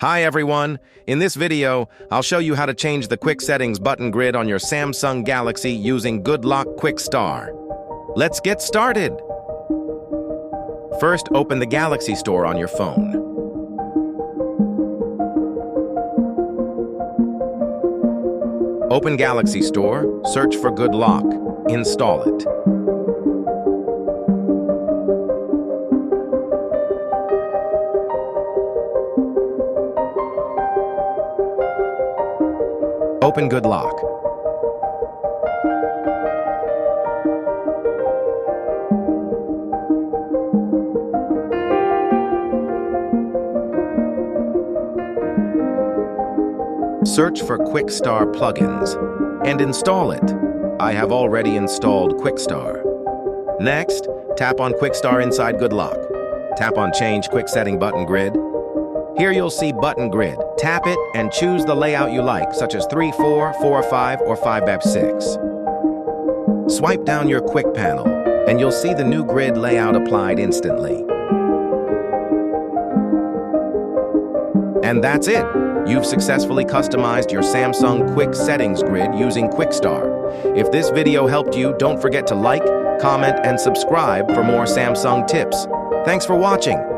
Hi everyone! In this video, I'll show you how to change the quick settings button grid on your Samsung Galaxy using Good Lock QuickStar. Let's get started! First, open the Galaxy Store on your phone. Open Galaxy Store, search for Good Lock, install it. Open Good Lock. Search for QuickStar plugins and install it. I have already installed QuickStar. Next, tap on QuickStar inside Good Lock. Tap on Change Quick Setting Button Grid. Here you'll see Button Grid. Tap it and choose the layout you like, such as 3-4, 4-5, or 5x6. Swipe down your Quick panel, and you'll see the new grid layout applied instantly. And that's it! You've successfully customized your Samsung Quick Settings grid using QuickStar. If this video helped you, don't forget to like, comment, and subscribe for more Samsung tips. Thanks for watching!